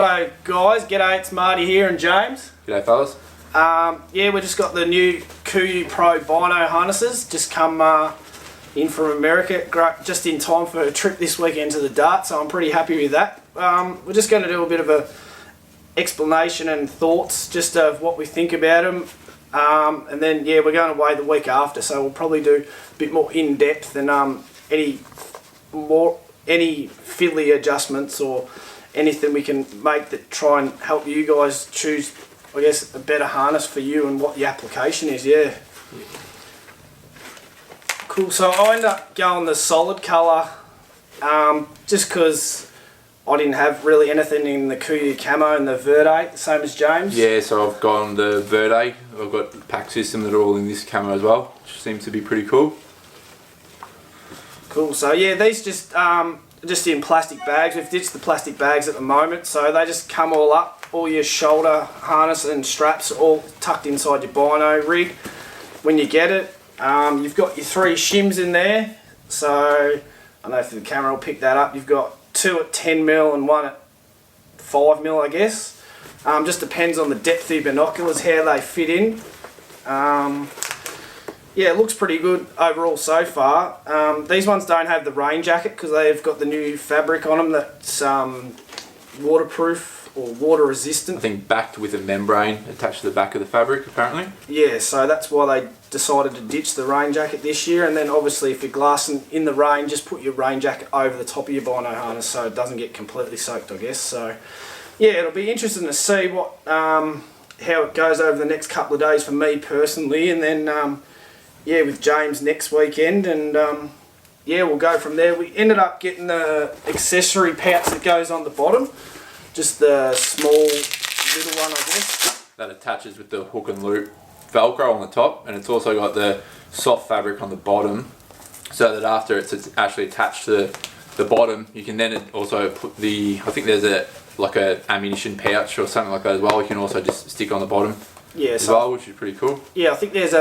Hello guys, g'day, it's Marty here and James. G'day fellas. Yeah, we just got the new KUIU Pro BINO harnesses, just come in from America, just in time for a trip this weekend to the Dart, so I'm pretty happy with that. We're just going to do a bit of a explanation and thoughts just of what we think about them, and then yeah, we're going away the week after, so we'll probably do a bit more in depth and any fiddly adjustments or anything we can make that try and help you guys choose, I guess, a better harness for you and what the application is. Yeah. Cool. So I ended up going the solid colour, just because I didn't have really anything in the KUIU camo and the Verde, same as James. Yeah, so I've gone the Verde. I've got the pack system that are all in this camo as well, which seems to be pretty cool. Cool. So yeah, these just in plastic bags. We've ditched the plastic bags at the moment, so they just come all up, all your shoulder harness and straps all tucked inside your BINO rig when you get it. You've got your 3 shims in there, so I don't know if the camera will pick that up. You've got 2 at 10mm and 1 at 5mm, I guess. Just depends on the depth of your binoculars, how they fit in. Yeah, it looks pretty good overall so far. These ones don't have the rain jacket because they've got the new fabric on them that's waterproof or water resistant. I think backed with a membrane attached to the back of the fabric apparently. Yeah, so that's why they decided to ditch the rain jacket this year, and then obviously if you're glassing in the rain, just put your rain jacket over the top of your BINO harness so it doesn't get completely soaked, I guess. So yeah, it'll be interesting to see what how it goes over the next couple of days for me personally, and then yeah, with James next weekend, and yeah, we'll go from there. We ended up getting the accessory pouch that goes on the bottom, just the small little one, I guess. That attaches with the hook and loop Velcro on the top, and it's also got the soft fabric on the bottom, so that after it's actually attached to the bottom, you can then also put the, I think there's a ammunition pouch or something like that as well, you can also just stick on the bottom as well, which is pretty cool. Yeah, I think there's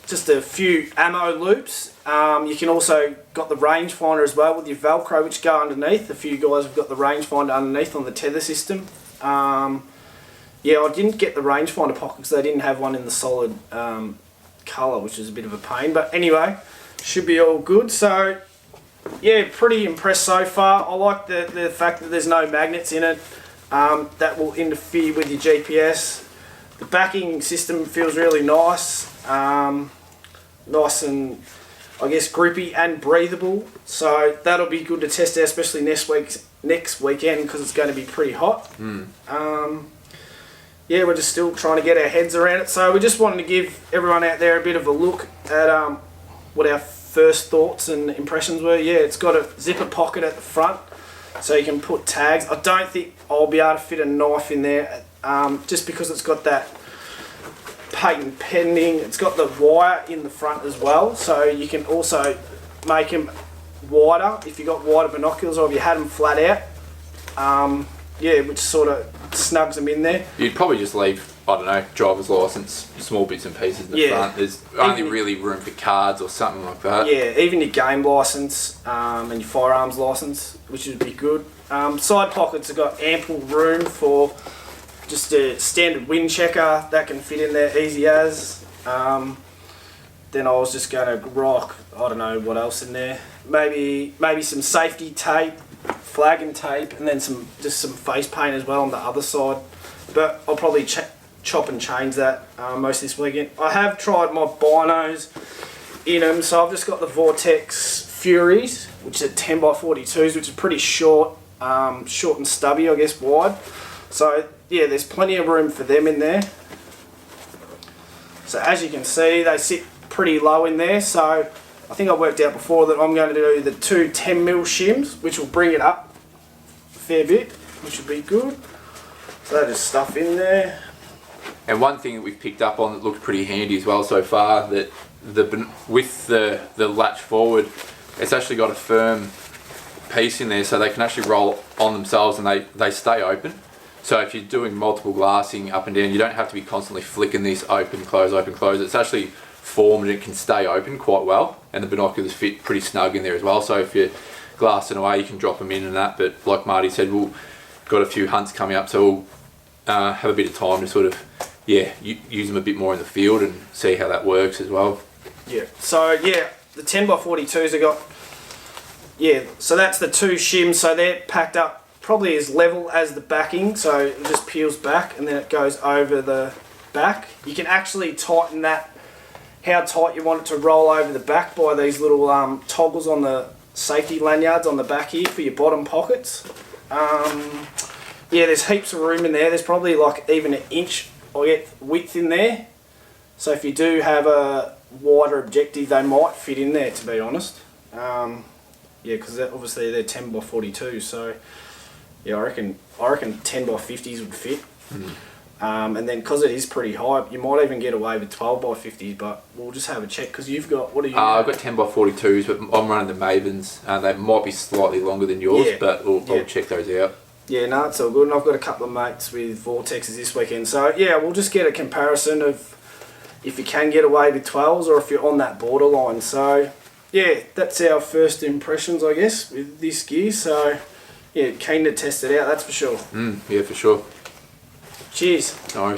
just a few ammo loops. You can also got the rangefinder as well with your Velcro, which go underneath. A few guys have got the rangefinder underneath on the tether system. Yeah, I didn't get the rangefinder pocket because they didn't have one in the solid colour, which is a bit of a pain. But anyway, should be all good. So yeah, pretty impressed so far. I like the fact that there's no magnets in it that will interfere with your GPS. The backing system feels really nice. Nice and, I guess, grippy and breathable, so that'll be good to test out, especially next weekend because it's going to be pretty hot. Yeah, we're just still trying to get our heads around it, so we just wanted to give everyone out there a bit of a look at what our first thoughts and impressions were. Yeah, it's got a zipper pocket at the front so you can put tags. I don't think I'll be able to fit a knife in there just because it's got that patent pending. It's got the wire in the front as well, so you can also make them wider if you got wider binoculars, or if you had them flat out. Yeah, which sort of snugs them in there. You'd probably just leave, I don't know, driver's license, small bits and pieces in the front. There's only really room for cards or something like that. Yeah, even your game license and your firearms license, which would be good. Side pockets have got ample room for just a standard wind checker that can fit in there easy as. Then I was just going to rock, I don't know what else in there. Maybe some safety tape, flagging tape, and then just some face paint as well on the other side. But I'll probably chop and change that most this weekend. I have tried my binos in them, so I've just got the Vortex Furies, which are 10x42s, which is pretty short, short and stubby, I guess, wide. So yeah, there's plenty of room for them in there. So as you can see, they sit pretty low in there, so I think I worked out before that I'm going to do the 2 10mm shims, which will bring it up a fair bit, which will be good. So just stuff in there. And one thing that we've picked up on that looks pretty handy as well so far, that with the latch forward, it's actually got a firm piece in there so they can actually roll on themselves and they stay open. So if you're doing multiple glassing up and down, you don't have to be constantly flicking this open, close, open, close. It's actually formed and it can stay open quite well, and the binoculars fit pretty snug in there as well. So if you're glassing away, you can drop them in and that, but like Marty said, we'll got a few hunts coming up, so we'll have a bit of time to sort of use them a bit more in the field and see how that works as well. Yeah. So yeah, the 10x42s I got. Yeah. So that's the two shims. So they're packed up probably as level as the backing. So it just peels back and then it goes over the back. You can actually tighten that, how tight you want it to roll over the back by these little toggles on the safety lanyards on the back here for your bottom pockets. Yeah, there's heaps of room in there. There's probably like even an inch width in there. So if you do have a wider objective, they might fit in there, to be honest. Yeah, because obviously they're 10x42, so yeah, I reckon 10x50s would fit. And then because it is pretty high, you might even get away with 12x50s, but we'll just have a check because you've got, what are you? I've got 10x42s, but I'm running the Mavens. They might be slightly longer than yours, but I'll check those out. Yeah, no, it's all good. And I've got a couple of mates with Vortexes this weekend. So, yeah, we'll just get a comparison of if you can get away with 12s or if you're on that borderline. So, yeah, that's our first impressions, I guess, with this gear. So, yeah, keen to test it out, that's for sure. Yeah, for sure. Cheers. No worries.